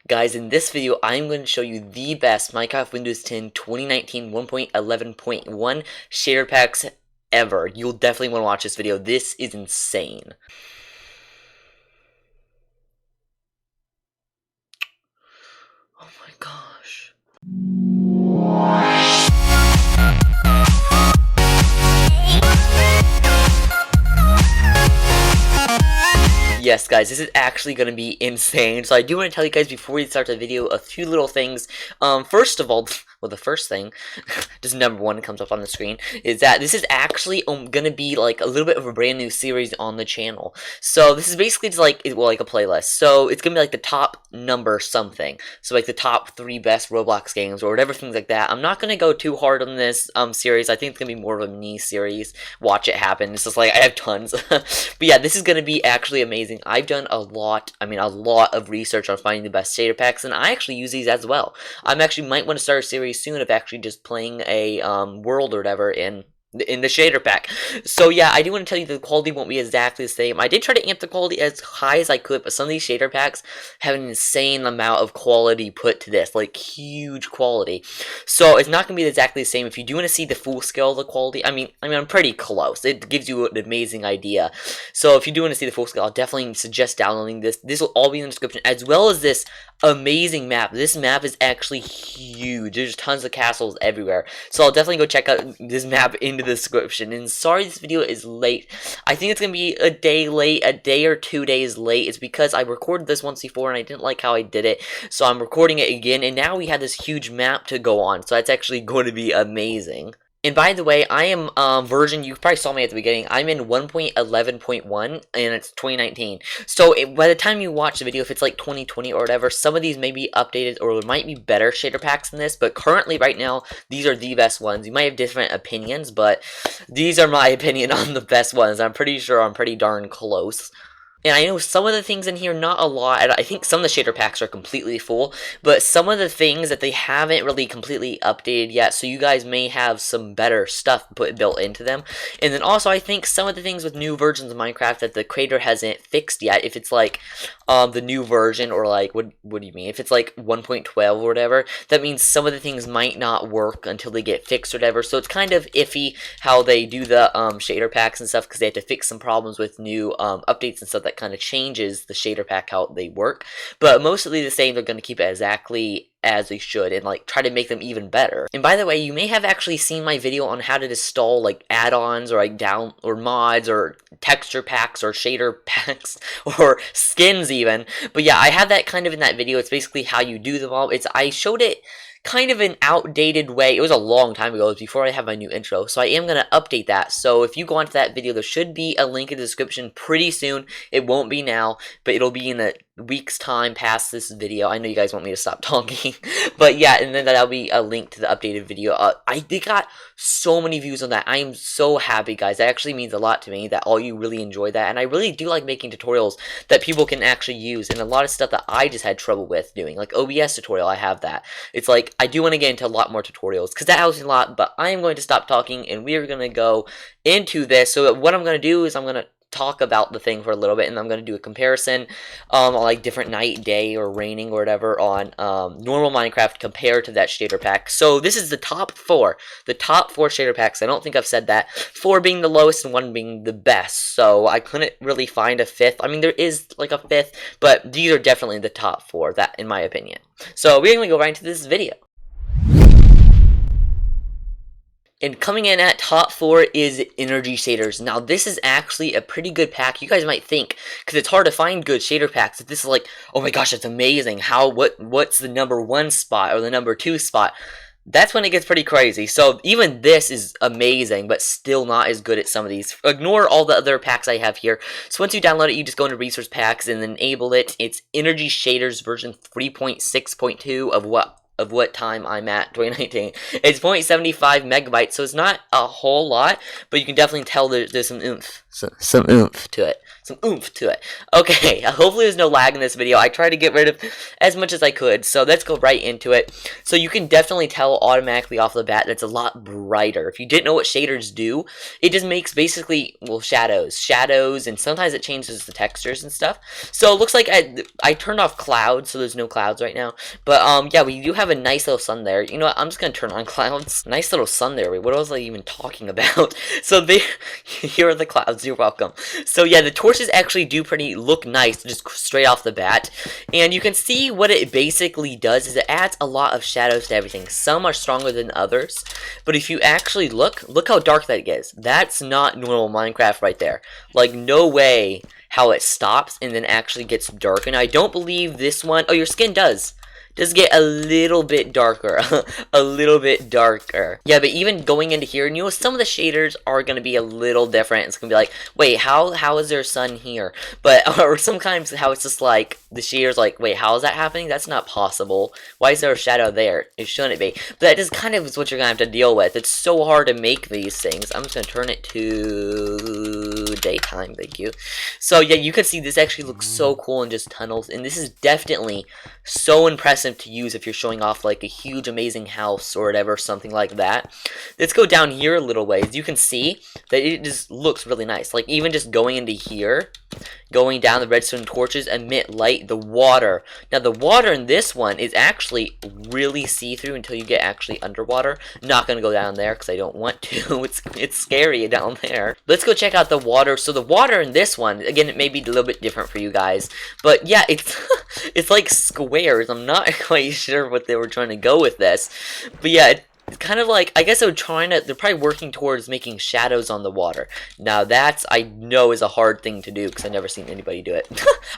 Guys, in this video, I'm going to show you the best Minecraft Windows 10 2019 1.11.1 shader packs ever. You'll definitely want to watch this video. This is insane. Oh my gosh. Yes, guys, this is actually going to be insane. So I do want to tell you guys before we start the video a few little things. First of all, well, the first thing, just number one comes up on the screen, is that this is actually going to be like a little bit of a brand new series on the channel. So this is basically just like, well, like a playlist. So it's going to be like the top number something. So like the top 3 best Roblox games or whatever, things like that. I'm not going to go too hard on this series. I think it's going to be more of a mini series. Watch it happen. It's just like, I have tons. But yeah, this is going to be actually amazing. I've done a lot of research on finding the best shader packs, and I actually use these as well. I'm actually might want to start a series soon of actually just playing a world or whatever in the shader pack. So yeah, I do want to tell you the quality won't be exactly the same. I did try to amp the quality as high as I could, but some of these shader packs have an insane amount of quality put to this, like huge quality. So it's not going to be exactly the same. If you do want to see the full scale of the quality, I mean I'm pretty close. It gives you an amazing idea. So if you do want to see the full scale, I'll definitely suggest downloading this. This will all be in the description, as well as this amazing map. This map is actually huge. There's tons of castles everywhere. So I'll definitely go check out this map in the description. And sorry this video is late. I think it's going to be a day late, a day or 2 days late. It's because I recorded this once before and I didn't like how I did it. So I'm recording it again, and now we have this huge map to go on. So that's actually going to be amazing. And by the way, I am version, you probably saw me at the beginning, I'm in 1.11.1, and it's 2019. So by the time you watch the video, if it's like 2020 or whatever, some of these may be updated, or there might be better shader packs than this, but currently, right now, these are the best ones. You might have different opinions, but these are my opinion on the best ones. I'm pretty sure I'm pretty darn close. And I know some of the things in here, not a lot. I think some of the shader packs are completely full, but some of the things that they haven't really completely updated yet, so you guys may have some better stuff built into them. And then also, I think some of the things with new versions of Minecraft that the creator hasn't fixed yet, if it's like the new version, or like, what do you mean? If it's like 1.12 or whatever, that means some of the things might not work until they get fixed or whatever. So it's kind of iffy how they do the shader packs and stuff, because they have to fix some problems with new updates and stuff that kind of changes the shader pack how they work. But mostly the same. They're going to keep it exactly as they should, and like try to make them even better. And by the way, you may have actually seen my video on how to install like add-ons or like or mods or texture packs or shader packs or skins even. But yeah, I had that kind of in that video. It's basically how you do them all. I showed it kind of an outdated way. It was a long time ago. It was before I have my new intro. So I am going to update that. So if you go onto that video, there should be a link in the description pretty soon. It won't be now, but it'll be in a week's time past this video. I know you guys want me to stop talking. But yeah, and then that'll be a link to the updated video. They got so many views on that. I am so happy, guys. That actually means a lot to me that all you really enjoy that. And I really do like making tutorials that people can actually use. And a lot of stuff that I just had trouble with doing. Like OBS tutorial, I have that. It's like, I do want to get into a lot more tutorials, because that helps me a lot. But I am going to stop talking, and we are going to go into this. So what I'm going to do is I'm going to talk about the thing for a little bit, and I'm going to do a comparison on like different night, day, or raining or whatever on normal Minecraft compared to that shader pack. So this is the top 4 shader packs. I don't think I've said that, 4 being the lowest and 1 being the best. So I couldn't really find a 5th. I mean, there is like a 5th, but these are definitely the top 4, that in my opinion. So we're going to go right into this video. And coming in at top 4 is Energy Shaders. Now, this is actually a pretty good pack. You guys might think, because it's hard to find good shader packs, that this is like, oh my gosh, that's amazing. What's the number 1 spot or the number 2 spot? That's when it gets pretty crazy. So even this is amazing, but still not as good as some of these. Ignore all the other packs I have here. So once you download it, you just go into Resource Packs and enable it. It's Energy Shaders version 3.6.2 of what of what time I'm at, 2019. It's 0.75 megabytes, so it's not a whole lot, but you can definitely tell there's some oomph. Some oomph to it. Some oomph to it. Okay, hopefully there's no lag in this video. I tried to get rid of as much as I could, so let's go right into it. So you can definitely tell automatically off the bat that it's a lot brighter. If you didn't know what shaders do, it just makes basically, well, shadows, and sometimes it changes the textures and stuff. So it looks like I turned off clouds, so there's no clouds right now. But yeah, we do have a nice little sun there. You know what, I'm just gonna turn on clouds. Nice little sun there. Wait, what was I even talking about? So there, here are the clouds. You're welcome. So yeah, the torches actually do look nice just straight off the bat. And you can see what it basically does is it adds a lot of shadows to everything. Some are stronger than others. But if you actually look how dark that is. That's not normal Minecraft right there. Like, no way how it stops and then actually gets dark. And I don't believe this one, oh, your skin does get a little bit darker. A little bit darker. Yeah, but even going into here, you know, some of the shaders are going to be a little different. It's going to be like, wait, how is there sun here? But, or sometimes how it's just like, the shader's like, wait, how is that happening? That's not possible. Why is there a shadow there? It shouldn't be. But that just kind of is what you're going to have to deal with. It's so hard to make these things. I'm just going to turn it to daytime, thank you. So yeah, you can see this actually looks so cool in just tunnels. And this is definitely so impressive to use if you're showing off like a huge amazing house or whatever, something like that. Let's go down here a little ways. You can see that it just looks really nice. Like even just going into here, going down the redstone torches, emit light, the water. Now the water in this one is actually really see-through until you get actually underwater. Not gonna go down there because I don't want to. It's scary down there. Let's go check out the water. So the water in this one, again, it may be a little bit different for you guys, but yeah, it's it's like squares. I'm not quite sure what they were trying to go with this, but yeah, it's kind of like, I guess they're probably working towards making shadows on the water. Now that's, I know, is a hard thing to do because I've never seen anybody do it.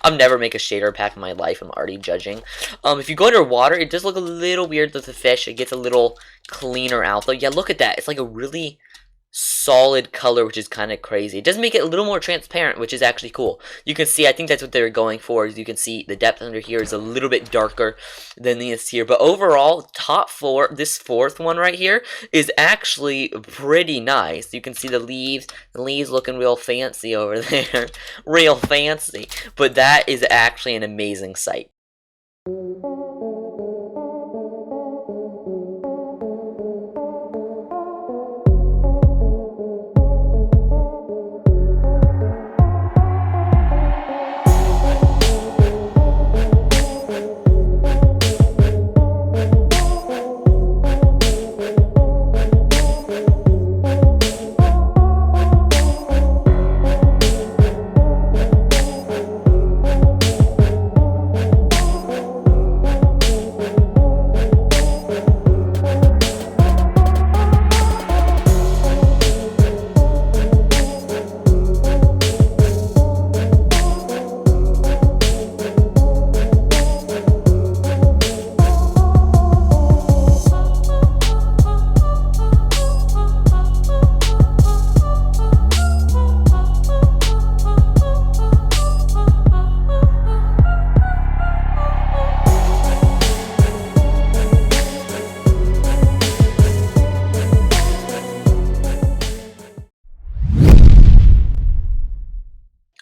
I've never make a shader pack in my life. I'm already judging. If you go underwater, it does look a little weird with the fish. It gets a little cleaner out though. Yeah, look at that. It's like a really solid color, which is kind of crazy. It does make it a little more transparent, which is actually cool. You can see, I think that's what they were going for. As you can see, the depth under here is a little bit darker than this here. But overall, top floor, this fourth one right here, is actually pretty nice. You can see the leaves looking real fancy over there. Real fancy. But that is actually an amazing sight.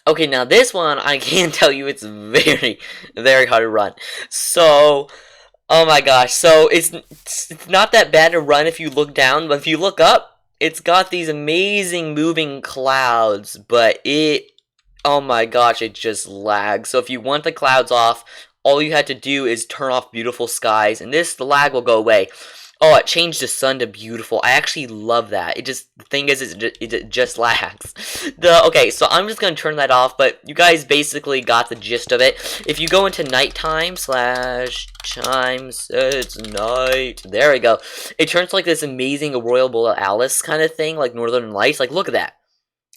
Okay, now this one, I can tell you it's very, very hard to run. So, oh my gosh, so it's not that bad to run if you look down, but if you look up, it's got these amazing moving clouds, but oh my gosh, it just lags. So if you want the clouds off, all you had to do is turn off beautiful skies, and the lag will go away. Oh, it changed the sun to beautiful. I actually love that. The thing is, it just lags. Okay, so I'm just going to turn that off, but you guys basically got the gist of it. If you go into nighttime / time sets night, there we go. It turns like this amazing Aurora Borealis kind of thing, like Northern Lights. Like, look at that.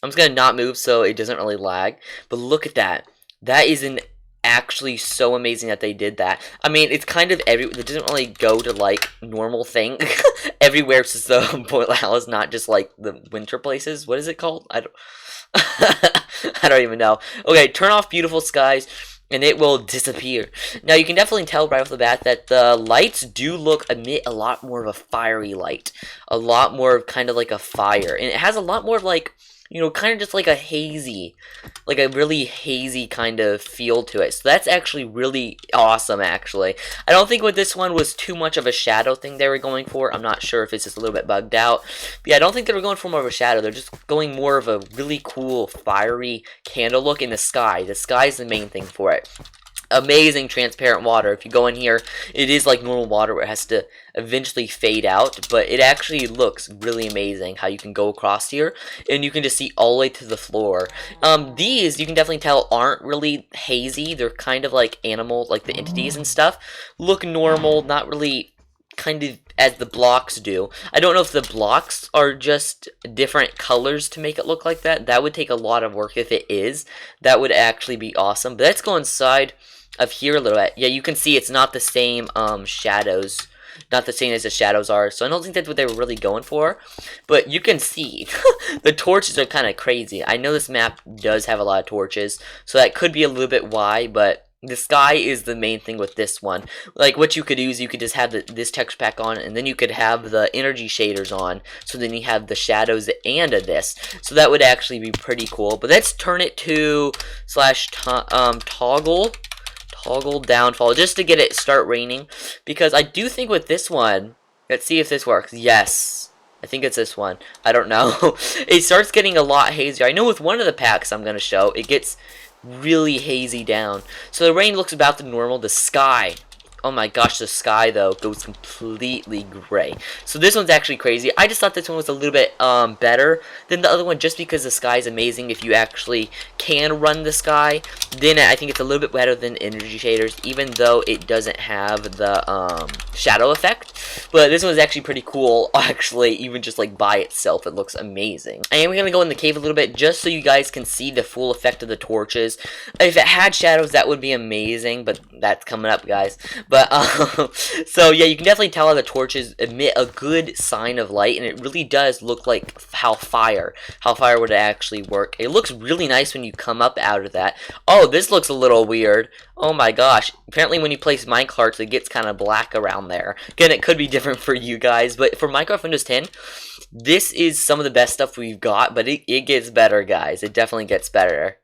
I'm just going to not move so it doesn't really lag, but look at that. That is actually so amazing that they did that. I mean, it's kind of it doesn't really go to like normal thing everywhere. It's just the Borealis, not just like the winter places. What is it called? I don't I don't even know. Okay, turn off beautiful skies. and it will disappear. Now you can definitely tell right off the bat that the lights do emit a lot more of a fiery light, a lot more of kind of like a fire, and it has a lot more of like, you know, kind of just like a hazy, like a really hazy kind of feel to it. So that's actually really awesome, actually. I don't think with this one was too much of a shadow thing they were going for. I'm not sure if it's just a little bit bugged out. But yeah, I don't think they were going for more of a shadow. They're just going more of a really cool, fiery candle look in the sky. The sky is the main thing for it. Amazing transparent water. If you go in here, it is like normal water where it has to eventually fade out, but it actually looks really amazing how you can go across here and you can just see all the way to the floor. These you can definitely tell aren't really hazy. They're kind of like animal, like the entities and stuff look normal, not really kind of as the blocks do. I don't know if the blocks are just different colors to make it look like that. That would take a lot of work. If it is, that would actually be awesome. But let's go inside of here a little bit. Yeah, you can see it's not the same shadows, not the same as the shadows are, so I don't think that's what they were really going for. But you can see the torches are kind of crazy. I know this map does have a lot of torches, so that could be a little bit why, but the sky is the main thing with this one. Like, what you could do is you could just have this texture pack on, and then you could have the energy shaders on, so then you have the shadows and this. So that would actually be pretty cool. But let's turn it to toggle downfall just to get it start raining, because I do think with this one, let's see if this works. Yes, I think it's this one. I don't know. It starts getting a lot hazier. I know with one of the packs I'm going to show, it gets really hazy down. So the rain looks about the normal. The sky, oh my gosh, the sky though goes completely gray. So this one's actually crazy. I just thought this one was a little bit better than the other one, just because the sky is amazing. If you actually can run the sky, then I think it's a little bit better than energy shaders, even though it doesn't have the shadow effect. But this one's actually pretty cool, actually, even just like by itself, it looks amazing. And we're gonna go in the cave a little bit just so you guys can see the full effect of the torches. If it had shadows, that would be amazing, but that's coming up, guys. But, so yeah, you can definitely tell how the torches emit a good sign of light, and it really does look like how fire would actually work. It looks really nice when you come up out of that. Oh, this looks a little weird. Oh my gosh. Apparently when you place minecarts, it gets kind of black around there. Again, it could be different for you guys, but for Minecraft Windows 10, this is some of the best stuff we've got, but it gets better, guys. It definitely gets better.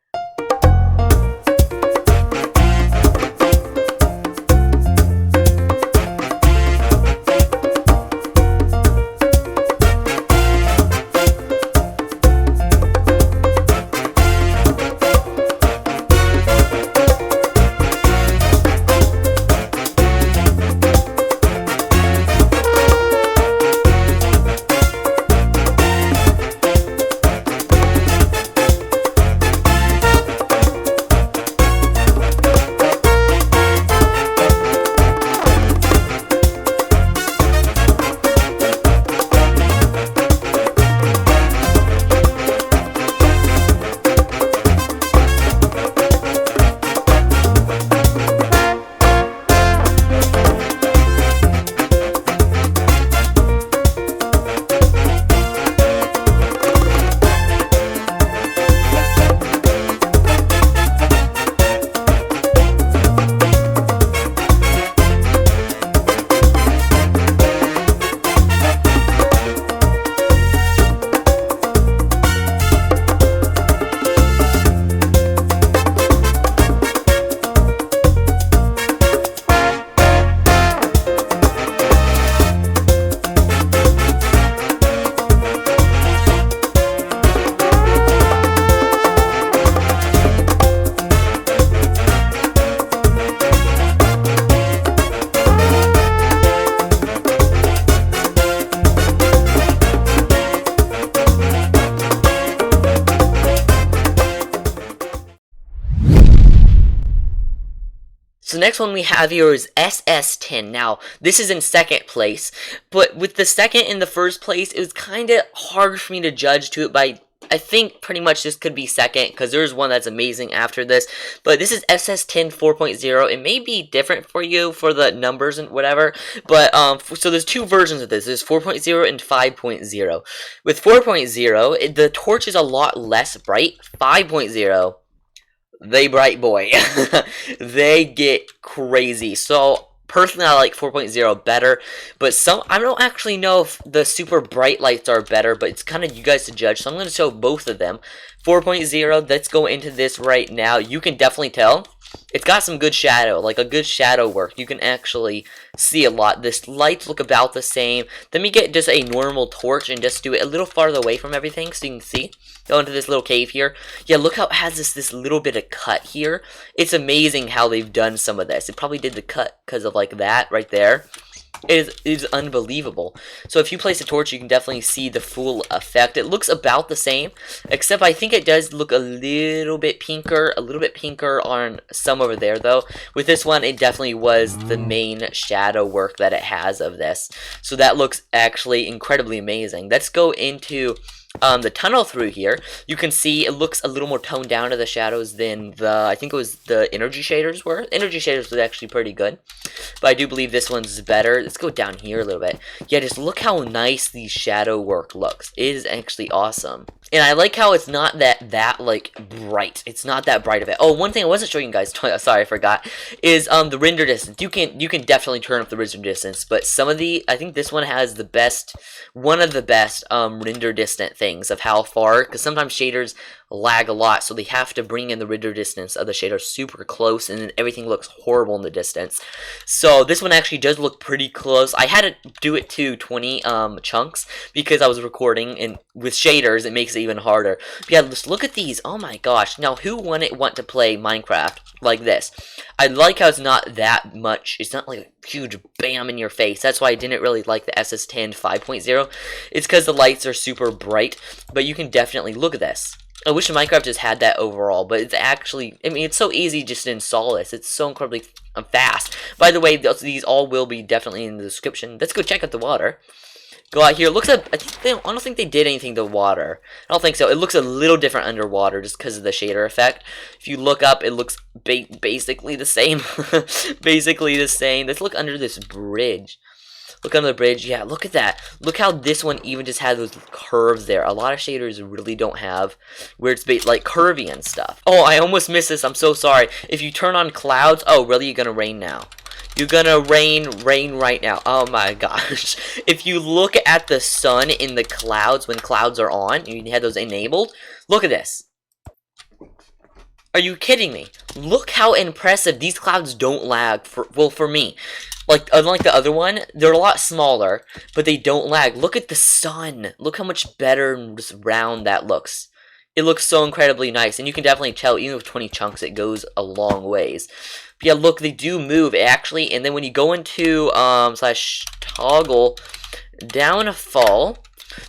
So next one we have here is SS10. Now, this is in second place, but with the second and the first place, it was kind of hard for me to judge to it by, I think pretty much this could be second, because there's one that's amazing after this, but this is SS10 4.0. It may be different for you for the numbers and whatever, but so there's two versions of this. There's 4.0 and 5.0. With 4.0, the torch is a lot less bright. 5.0, They bright boy. They get crazy. So personally, I like 4.0 better, but I don't actually know if the super bright lights are better, but it's kind of you guys to judge. So I'm going to show both of them. 4.0, let's go into this right now. You can definitely tell it's got some good shadow, like a good shadow work. You can actually see a lot. This lights look about the same. Then we get just a normal torch and just do it a little farther away from everything so you can see. Go into this little cave here. Yeah, look how it has this little bit of cut here. It's amazing how they've done some of this. It probably did the cut because of like that right there. It is unbelievable. So if you place a torch, you can definitely see the full effect. It looks about the same, except I think it does look a little bit pinker on some over there, though. With this one, it definitely was the main shadow work that it has of this. So that looks actually incredibly amazing. Let's go into the tunnel through here. You can see it looks a little more toned down to the shadows than I think it was the energy shaders were. Energy shaders was actually pretty good, but I do believe this one's better. Let's go down here a little bit. Yeah, just look how nice the shadow work looks. It is actually awesome. And I like how it's not that like bright. It's not that bright of it. Oh, one thing I wasn't showing you guys, sorry I forgot, is the render distance. You can definitely turn up the render distance, but I think this one has one of the best render distant things of how far, because sometimes shaders lag a lot, so they have to bring in the render distance of the shader super close, and then everything looks horrible in the distance. So this one actually does look pretty close. I had to do it to 20 chunks because I was recording, and with shaders it makes it even harder. But yeah, just look at these. Oh my gosh. Now, who wouldn't want to play Minecraft like this? I like how it's not that much. It's not like a huge bam in your face. That's why I didn't really like the SS10 5.0. It's because the lights are super bright, but you can definitely look at this. I wish Minecraft just had that overall, but it's actually, I mean, it's so easy just to install this. It's so incredibly fast. By the way, these all will be definitely in the description. Let's go check out the water. Go out here. Looks like, I don't think they did anything to water. I don't think so. It looks a little different underwater just because of the shader effect. If you look up, it looks basically the same. Basically the same. Let's look under this bridge. Look under the bridge. Yeah, look at that. Look how this one even just has those curves there. A lot of shaders really don't have where it's like curvy and stuff. Oh, I almost missed this. I'm so sorry. If you turn on clouds, oh, really? You're gonna rain now. You're gonna rain right now. Oh my gosh. If you look at the sun in the clouds when clouds are on, and you have those enabled, look at this. Are you kidding me? Look how impressive. These clouds don't lag, for me. Like, unlike the other one, they're a lot smaller, but they don't lag. Look at the sun. Look how much better and just round that looks. It looks so incredibly nice, and you can definitely tell, even with 20 chunks, it goes a long ways. But yeah, look, they do move, actually, and then when you go into, / toggle downfall,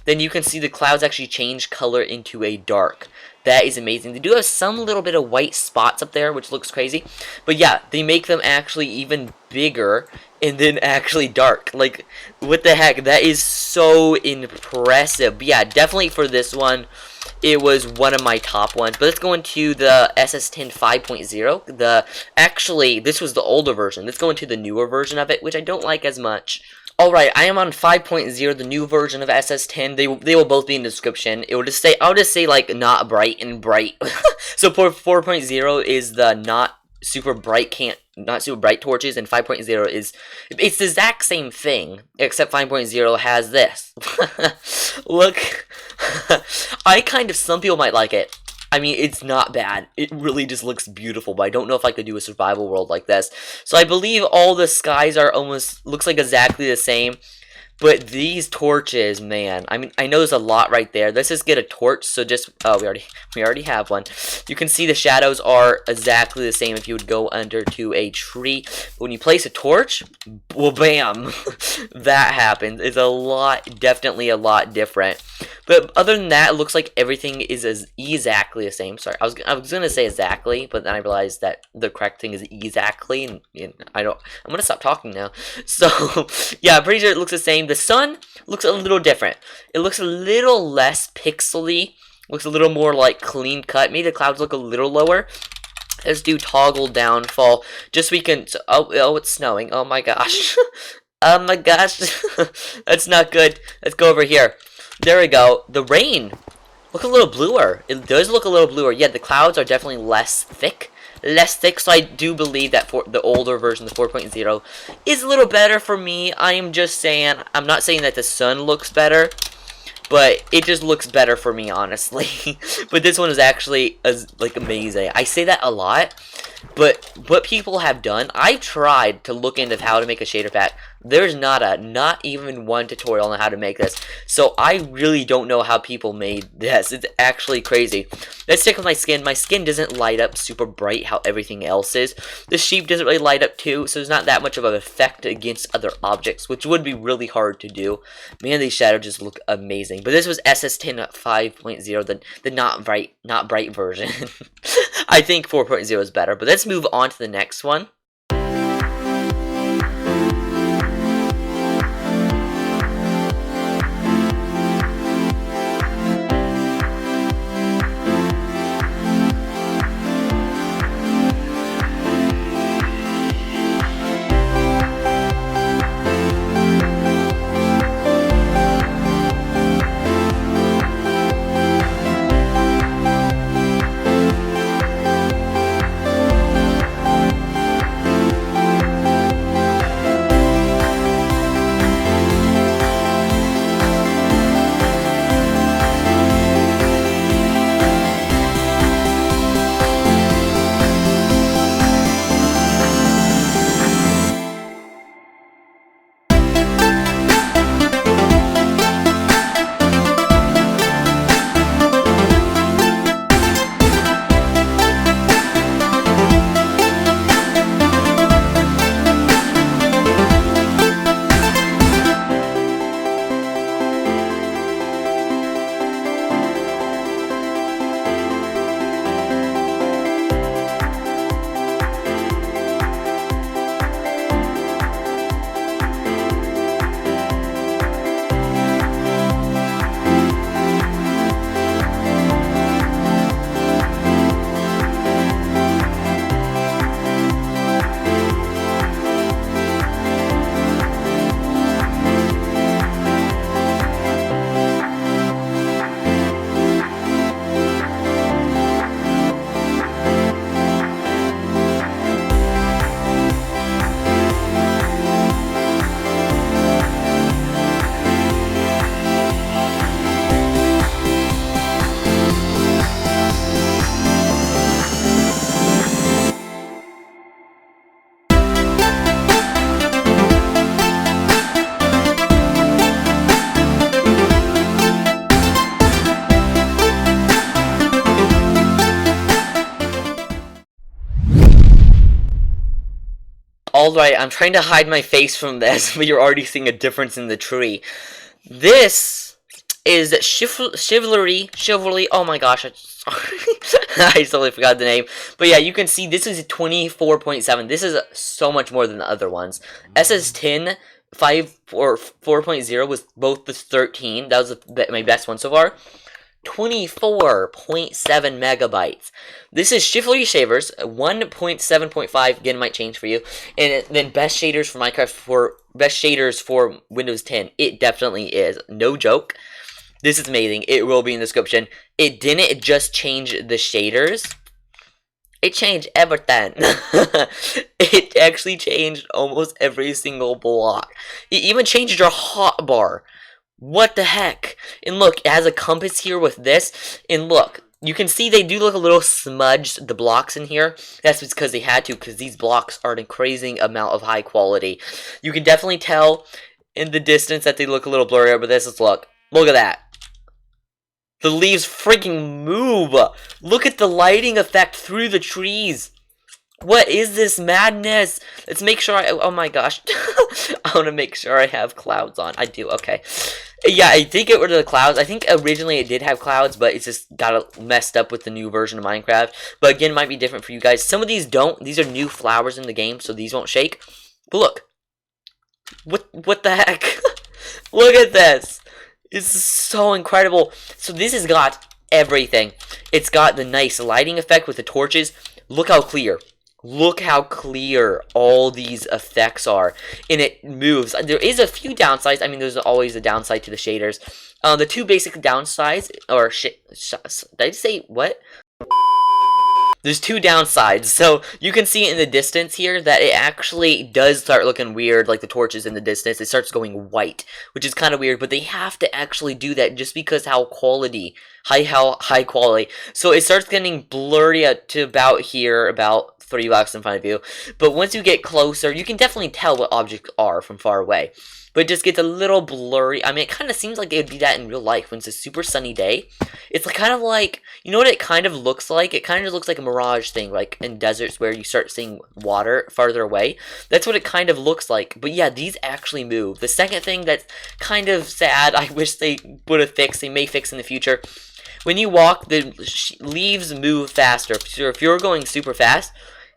then you can see the clouds actually change color into a dark. That is amazing. They do have some little bit of white spots up there, which looks crazy. But yeah, they make them actually even bigger and then actually dark. Like, what the heck? That is so impressive. But yeah, definitely for this one, it was one of my top ones. But let's go into the SS10 5.0. Actually, this was the older version. Let's go into the newer version of it, which I don't like as much. Alright, I am on 5.0, the new version of SS10. They will both be in the description. It will just say, I'll just say like not bright and bright. So 4.0 is the not super bright torches, and 5.0 is, it's the exact same thing, except 5.0 has this. Look, some people might like it. I mean, it's not bad. It really just looks beautiful, but I don't know if I could do a survival world like this. So I believe all the skies are looks like exactly the same. But these torches, man, I mean, I know there's a lot right there. Let's just get a torch. So just, oh, we already have one. You can see the shadows are exactly the same if you would go under to a tree. But when you place a torch, well, bam, that happens. It's definitely a lot different. But other than that, it looks like everything is exactly the same. Sorry, I was gonna say exactly, but then I realized that the correct thing is exactly, and I'm gonna stop talking now. So yeah, I'm pretty sure it looks the same. The sun looks a little different. It looks a little less pixely. Looks a little more like clean cut. Maybe the clouds look a little lower. Let's do toggle downfall, just so we can. Oh, it's snowing. Oh my gosh. Oh my gosh. That's not good. Let's go over here. There we go. The rain. look a little bluer. It does look a little bluer. Yeah, the clouds are definitely less thick. So I do believe that for the older version, the 4.0, is a little better for me. I am just saying, I'm not saying that the sun looks better, but it just looks better for me, honestly. But this one is actually, like, amazing. I say that a lot, but what people have done, I've tried to look into how to make a shader pack. There's not even one tutorial on how to make this. So I really don't know how people made this. It's actually crazy. Let's stick with my skin. My skin doesn't light up super bright how everything else is. The sheep doesn't really light up too, so there's not that much of an effect against other objects, which would be really hard to do. Man, these shadows just look amazing. But this was SS10 5.0, the not bright version. I think 4.0 is better, but let's move on to the next one. Alright, I'm trying to hide my face from this, but you're already seeing a difference in the tree. This is Shiftery, oh my gosh, I totally forgot the name. But yeah, you can see this is 24.7. This is so much more than the other ones. SS10 4.0 was both the 13. That was my best one so far. 24.7 megabytes. This is Shiftery Shavers, 1.7.5, again might change for you. And then best shaders for Minecraft, best shaders for Windows 10. It definitely is. No joke. This is amazing. It will be in the description. It didn't just change the shaders. It changed everything. It actually changed almost every single block. It even changed your hotbar. What the heck? And look, it has a compass here with this. And look, you can see they do look a little smudged, the blocks in here. That's because they had to, because these blocks are an crazy amount of high quality. You can definitely tell in the distance that they look a little blurrier, but this is, look at that. The leaves freaking move. Look at the lighting effect through the trees. What is this madness? Let's make sure oh my gosh. I want to make sure I have clouds on. I do, okay. Yeah, I did get rid of the clouds. I think originally it did have clouds, but it's just got messed up with the new version of Minecraft. But again, it might be different for you guys. Some of these don't. These are new flowers in the game, so these won't shake. But look. What the heck? Look at this. This is so incredible. So this has got everything. It's got the nice lighting effect with the torches. Look how clear. Look how clear all these effects are, and it moves. There is a few downsides. I mean, there's always a downside to the shaders. The two basic downsides, or did I say what? There's two downsides. So you can see in the distance here that it actually does start looking weird, like the torches in the distance. It starts going white, which is kind of weird, but they have to actually do that just because how high quality. So it starts getting blurry to about here, about 3 blocks in front of you. But once you get closer, you can definitely tell what objects are from far away. But it just gets a little blurry. I mean, it kind of seems like it would be that in real life when it's a super sunny day. It's kind of like, you know what it kind of looks like? It kind of looks like a mirage thing, like in deserts where you start seeing water farther away. That's what it kind of looks like. But yeah, these actually move. The second thing that's kind of sad, I wish they would have fixed, they may fix in the future. When you walk, the leaves move faster. So if you're going super fast,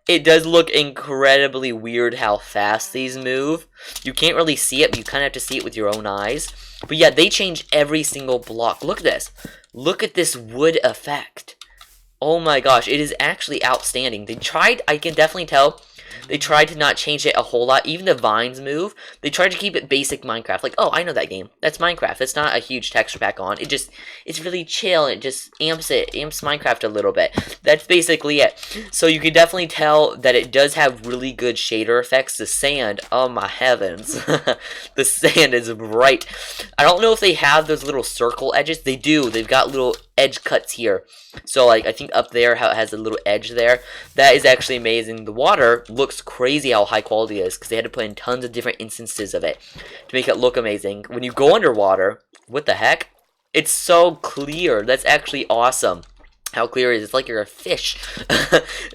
it does look incredibly weird how fast these move. You can't really see it, but you kind of have to see it with your own eyes. But yeah, they change every single block. Look at this. Look at this wood effect. Oh my gosh, it is actually outstanding. They tried, I can definitely tell, they tried to not change it a whole lot. Even the vines move. They tried to keep it basic Minecraft. Like, oh, I know that game. That's Minecraft. It's not a huge texture pack on. It's really chill. It just amps Minecraft a little bit. That's basically it. So you can definitely tell that it does have really good shader effects. The sand, oh my heavens. The sand is bright. I don't know if they have those little circle edges. They do. They've got little edge cuts here. So like I think up there how it has a little edge there. That is actually amazing. The water looks crazy how high quality it is because they had to put in tons of different instances of it to make it look amazing. When you go underwater, what the heck? It's so clear. That's actually awesome. How clear it is. It's like you're a fish.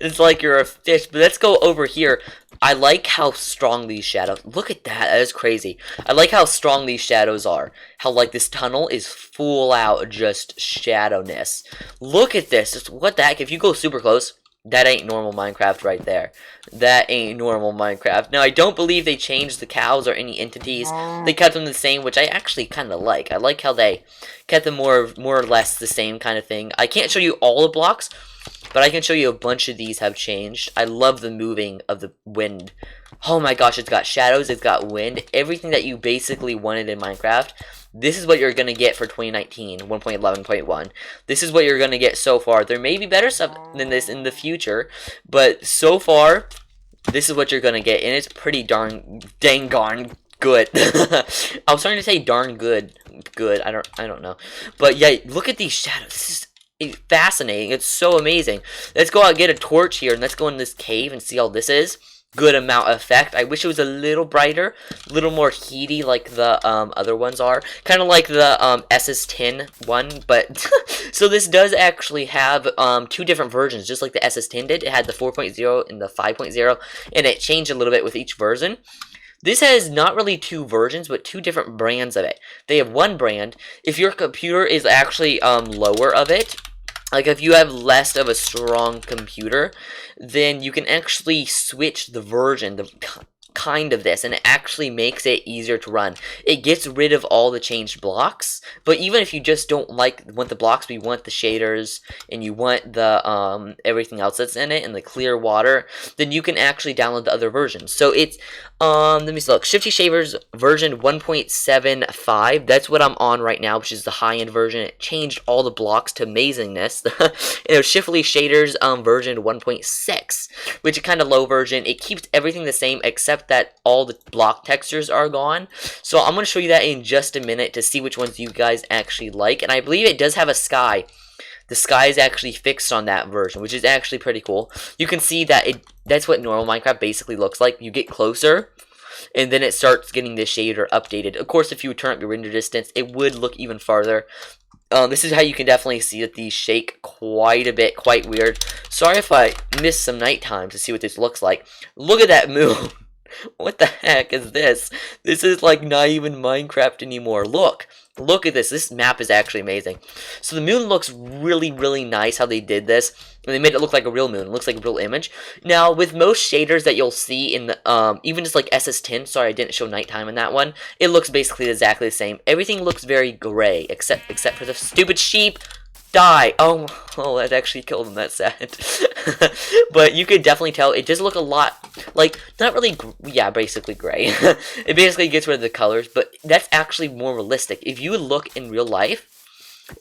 It's like you're a fish. But let's go over here. I like how strong these shadows... Look at that. That is crazy. I like how strong these shadows are. How, like, this tunnel is full out just shadowness. Look at this. Just, what the heck? If you go super close, that ain't normal Minecraft right there. That ain't normal Minecraft. Now, I don't believe they changed the cows or any entities. They kept them the same, which I actually kind of like. I like how they kept them more or less the same kind of thing. I can't show you all the blocks, but I can show you a bunch of these have changed. I love the moving of the wind. Oh my gosh, it's got shadows, it's got wind. Everything that you basically wanted in Minecraft. This is what you're going to get for 2019, 1.11.1. This is what you're going to get so far. There may be better stuff than this in the future, but so far, this is what you're going to get, and it's pretty dang good. I was trying to say darn good. I don't know. But yeah, look at these shadows. This is fascinating. It's so amazing. Let's go out and get a torch here, and let's go in this cave and see how this is. Good amount of effect. I wish it was a little brighter, a little more heaty like the other ones are. Kind of like the SS10 one, but so this does actually have two different versions, just like the SS10 did. It had the 4.0 and the 5.0, and it changed a little bit with each version. This has not really two versions, but two different brands of it. They have one brand. If your computer is actually lower of it, like if you have less of a strong computer, then you can actually switch the version, the kind of this, and it actually makes it easier to run. It gets rid of all the changed blocks, but even if you just don't want the blocks, but you want the shaders, and you want the everything else that's in it, and the clear water, then you can actually download the other versions. So it's, let me look, Shifty Shavers version 1.75, that's what I'm on right now, which is the high-end version. It changed all the blocks to amazingness. And Shifty Shaders version 1.6, which is kind of low version. It keeps everything the same except that all the block textures are gone. So I'm going to show you that in just a minute to see which ones you guys actually like. And I believe it does have a sky. The sky is actually fixed on that version, which is actually pretty cool. You can see that that's what normal Minecraft basically looks like. You get closer, and then it starts getting the shader updated. Of course, if you turn up your render distance, it would look even farther. This is how you can definitely see that these shake quite a bit, quite weird. Sorry if I missed some nighttime to see what this looks like. Look at that moon. What the heck is this? This is like not even Minecraft anymore. Look at this. This map is actually amazing. So the moon looks really, really nice how they did this. And they made it look like a real moon. It looks like a real image. Now, with most shaders that you'll see in the, even just like SS10, sorry I didn't show nighttime in that one, it looks basically exactly the same. Everything looks very gray, except for the stupid sheep. Die! Oh, that actually killed him. That's sad. But you could definitely tell it does look a lot like, not really, yeah, basically gray. It basically gets rid of the colors, but that's actually more realistic. If you look in real life,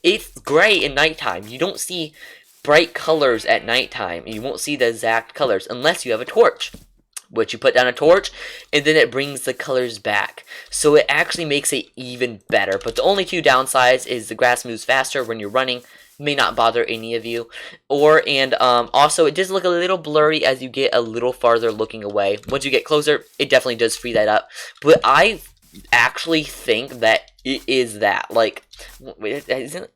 it's gray in nighttime. You don't see bright colors at nighttime. You won't see the exact colors unless you have a torch, which you put down a torch and then it brings the colors back, so it actually makes it even better. But the only two downsides is the grass moves faster when you're running, may not bother any of you, and also it does look a little blurry as you get a little farther looking away. Once you get closer, it definitely does free that up. But I actually think that it is that, like,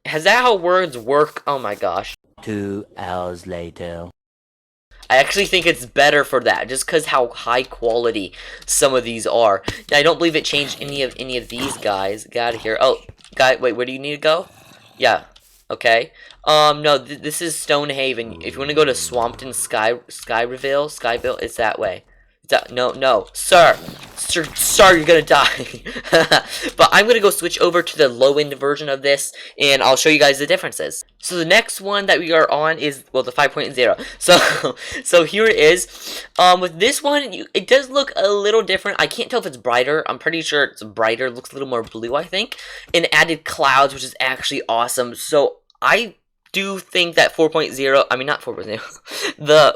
has that how words work? Oh my gosh. 2 hours later. I actually think it's better for that, just because how high quality some of these are. Now, I don't believe it changed any of these guys. Get out of here. Oh, guy, wait, where do you need to go? Yeah, okay. No, this is Stonehaven. If you want to go to Swampton Skyville, it's that way. No, sir, you're gonna die. But I'm gonna go switch over to the low-end version of this, and I'll show you guys the differences. So the next one that we are on is, well, the 5.0. So here it is. With this one, it does look a little different. I can't tell if it's brighter. I'm pretty sure it's brighter. It looks a little more blue, I think. And added clouds, which is actually awesome. So I do think that 4.0, I mean not 4.0, the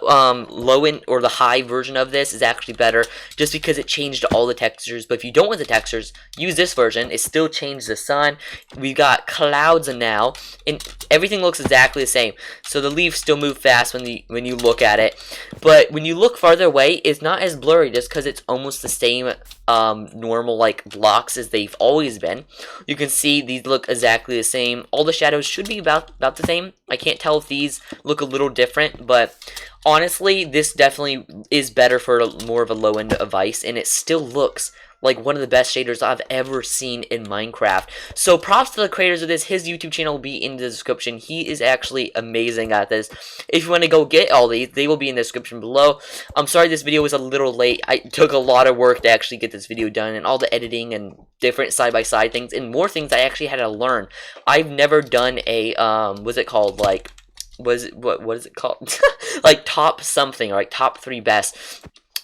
low end or the high version of this is actually better, just because it changed all the textures. But if you don't want the textures, use this version. It still changed the sun. We've got clouds now, and everything looks exactly the same. So the leaves still move fast when you look at it, but when you look farther away, it's not as blurry, just because it's almost the same normal like blocks as they've always been. You can see these look exactly the same. All the shadows should be about the same. I can't tell if these look a little different, but honestly, this definitely is better for more of a low end device, and it still looks like one of the best shaders I've ever seen in Minecraft. So props to the creators of this. His YouTube channel will be in the description. He is actually amazing at this. If you want to go get all these, they will be in the description below. I'm sorry this video was a little late. I took a lot of work to actually get this video done, and all the editing and different side-by-side things and more things I actually had to learn. I've never done a, what's it called, like, what is it called? Like top something, or like top 3 best.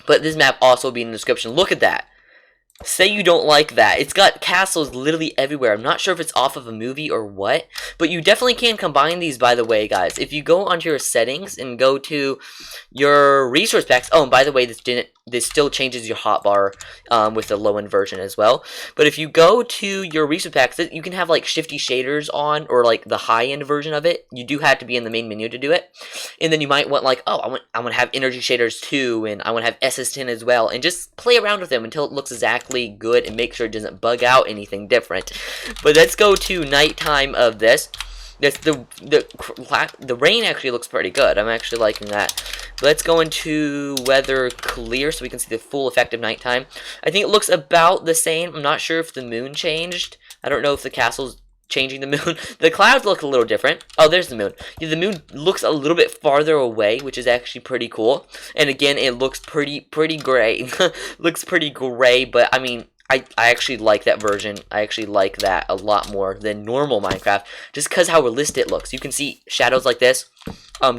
But this map also will be in the description. Look at that. Say you don't like that. It's got castles literally everywhere. I'm not sure if it's off of a movie or what, but you definitely can combine these, by the way, guys. If you go onto your settings and go to your resource packs. Oh, and by the way, this still changes your hotbar with the low-end version as well. But if you go to your resource packs, you can have like shifty shaders on, or like the high-end version of it. You do have to be in the main menu to do it. And then you might want like, oh, I want to have energy shaders too, and I want to have SS10 as well, and just play around with them until it looks exactly good and make sure it doesn't bug out anything different. But let's go to nighttime of this. The rain actually looks pretty good. I'm actually liking that. Let's go into weather clear so we can see the full effect of nighttime. I think it looks about the same. I'm not sure if the moon changed. I don't know if the castle's changing the moon. The clouds look a little different. Oh, there's the moon. Yeah, the moon looks a little bit farther away, which is actually pretty cool. And again, it looks pretty gray. Looks pretty gray, but I mean, I actually like that version. I actually like that a lot more than normal Minecraft, just because how realistic it looks. You can see shadows like this.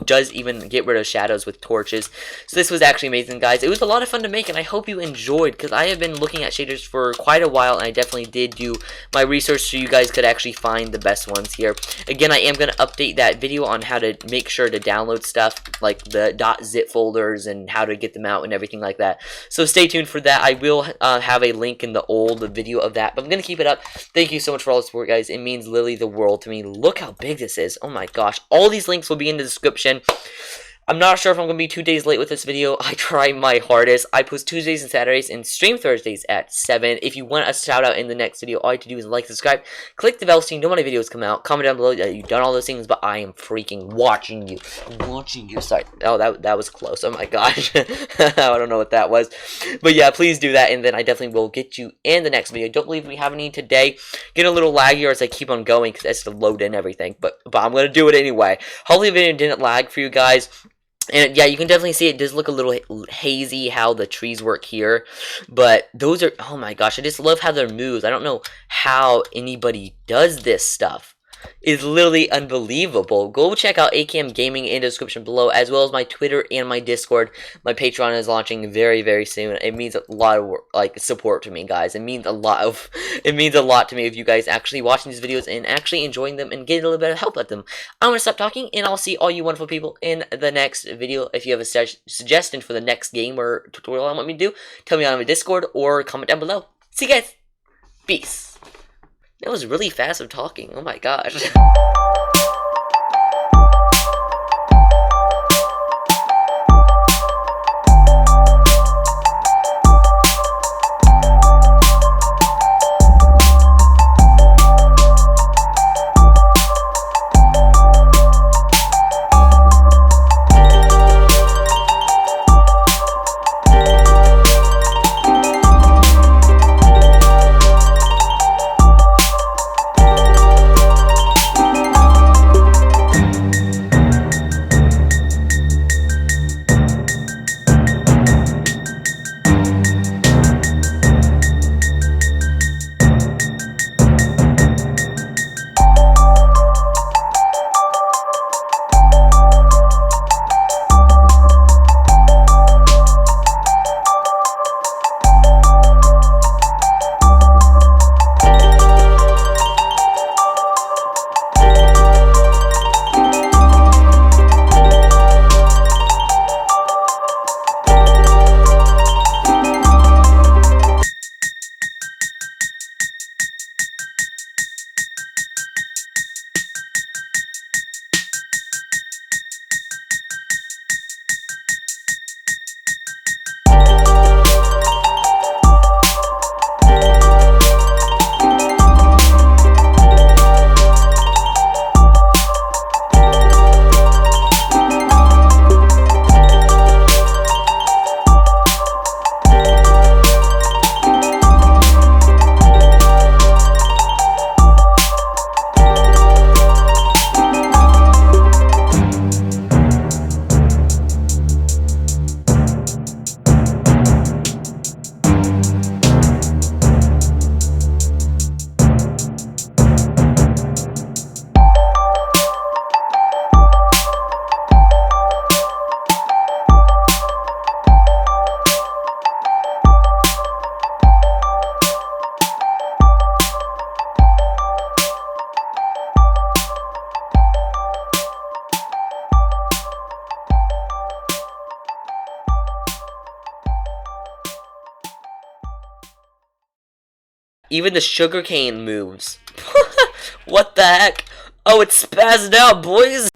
Does even get rid of shadows with torches. So this was actually amazing, guys. It was a lot of fun to make, and I hope you enjoyed, because I have been looking at shaders for quite a while, and I definitely did do my research so you guys could actually find the best ones here. Again, I am going to update that video on how to make sure to download stuff, like the .zip folders, and how to get them out and everything like that. So stay tuned for that. I will have a link in the old video of that, but I'm going to keep it up. Thank you so much for all the support, guys. It means literally the world to me. Look how big this is. Oh my gosh. All these links will be in the description. I'm not sure if I'm going to be 2 days late with this video. I try my hardest. I post Tuesdays and Saturdays and stream Thursdays at 7. If you want a shout out in the next video, all you have to do is like, subscribe, click the bell so you know when my videos come out. Comment down below that you've done all those things, but I am freaking watching you. Sorry. Oh, that was close. Oh my gosh. I don't know what that was. But yeah, please do that, and then I definitely will get you in the next video. Don't believe we have any today. Get a little laggier as I keep on going because it's to load in everything. But I'm going to do it anyway. Hopefully the video didn't lag for you guys. And yeah, you can definitely see it does look a little hazy how the trees work here. But those are, oh my gosh, I just love how they're moves. I don't know how anybody does this stuff. is literally unbelievable. Go check out AKM Gaming in the description below, as well as my Twitter and my Discord. My Patreon is launching very, very soon. It means a lot of work, support to me, guys. It means a lot to me if you guys actually watching these videos and actually enjoying them and getting a little bit of help at them. I'm gonna stop talking, and I'll see all you wonderful people in the next video. If you have a suggestion for the next game or tutorial I want me to do, tell me on my Discord or comment down below. See you guys. Peace. That was really fast of talking. Oh my gosh. Even the sugarcane moves. What the heck? Oh, it's spazzed out, boys!